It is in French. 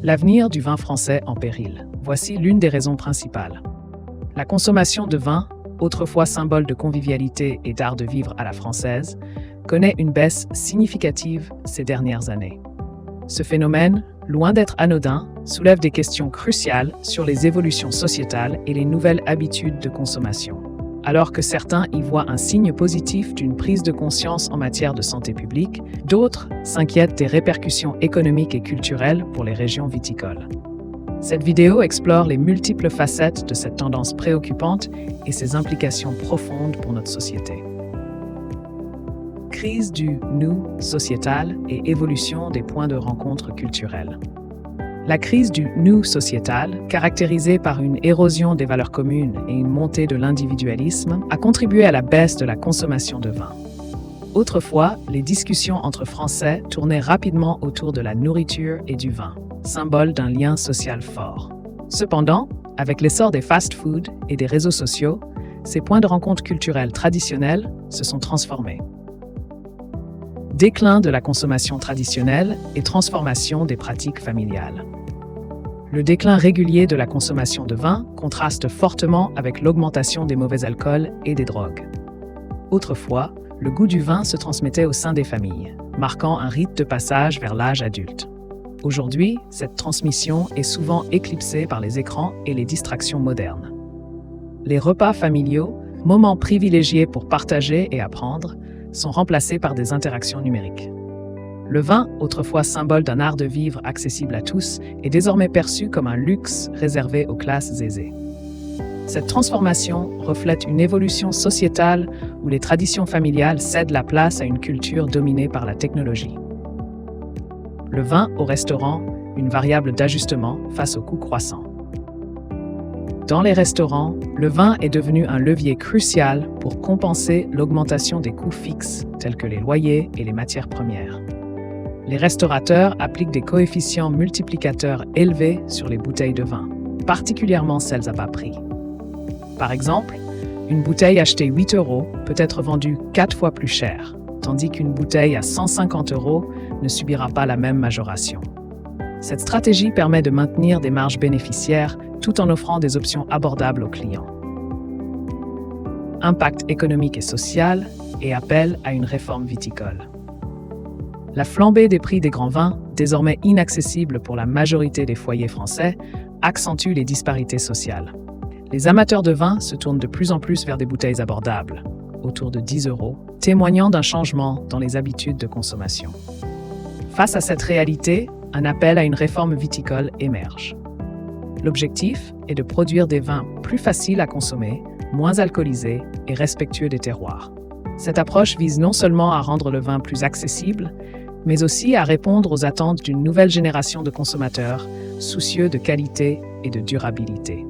L'avenir du vin français en péril. Voici l'une des raisons principales. La consommation de vin, autrefois symbole de convivialité et d'art de vivre à la française, connaît une baisse significative ces dernières années. Ce phénomène, loin d'être anodin, soulève des questions cruciales sur les évolutions sociétales et les nouvelles habitudes de consommation. Alors que certains y voient un signe positif d'une prise de conscience en matière de santé publique, d'autres s'inquiètent des répercussions économiques et culturelles pour les régions viticoles. Cette vidéo explore les multiples facettes de cette tendance préoccupante et ses implications profondes pour notre société. Crise du nous sociétal et évolution des points de rencontre culturels. La crise du nous sociétal, caractérisée par une érosion des valeurs communes et une montée de l'individualisme, a contribué à la baisse de la consommation de vin. Autrefois, les discussions entre Français tournaient rapidement autour de la nourriture et du vin, symbole d'un lien social fort. Cependant, avec l'essor des fast-foods et des réseaux sociaux, ces points de rencontre culturels traditionnels se sont transformés. Déclin de la consommation traditionnelle et transformation des pratiques familiales. Le déclin régulier de la consommation de vin contraste fortement avec l'augmentation des mauvais alcools et des drogues. Autrefois, le goût du vin se transmettait au sein des familles, marquant un rite de passage vers l'âge adulte. Aujourd'hui, cette transmission est souvent éclipsée par les écrans et les distractions modernes. Les repas familiaux, moments privilégiés pour partager et apprendre, sont remplacés par des interactions numériques. Le vin, autrefois symbole d'un art de vivre accessible à tous, est désormais perçu comme un luxe réservé aux classes aisées. Cette transformation reflète une évolution sociétale où les traditions familiales cèdent la place à une culture dominée par la technologie. Le vin au restaurant, une variable d'ajustement face aux coûts croissants. Dans les restaurants, le vin est devenu un levier crucial pour compenser l'augmentation des coûts fixes, tels que les loyers et les matières premières. Les restaurateurs appliquent des coefficients multiplicateurs élevés sur les bouteilles de vin, particulièrement celles à bas prix. Par exemple, une bouteille achetée 8 € peut être vendue 4 fois plus cher, tandis qu'une bouteille à 150 € ne subira pas la même majoration. Cette stratégie permet de maintenir des marges bénéficiaires tout en offrant des options abordables aux clients. Impact économique et social et appel à une réforme viticole. La flambée des prix des grands vins, désormais inaccessibles pour la majorité des foyers français, accentue les disparités sociales. Les amateurs de vin se tournent de plus en plus vers des bouteilles abordables, autour de 10 €, témoignant d'un changement dans les habitudes de consommation. Face à cette réalité, un appel à une réforme viticole émerge. L'objectif est de produire des vins plus faciles à consommer, moins alcoolisés et respectueux des terroirs. Cette approche vise non seulement à rendre le vin plus accessible, mais aussi à répondre aux attentes d'une nouvelle génération de consommateurs soucieux de qualité et de durabilité.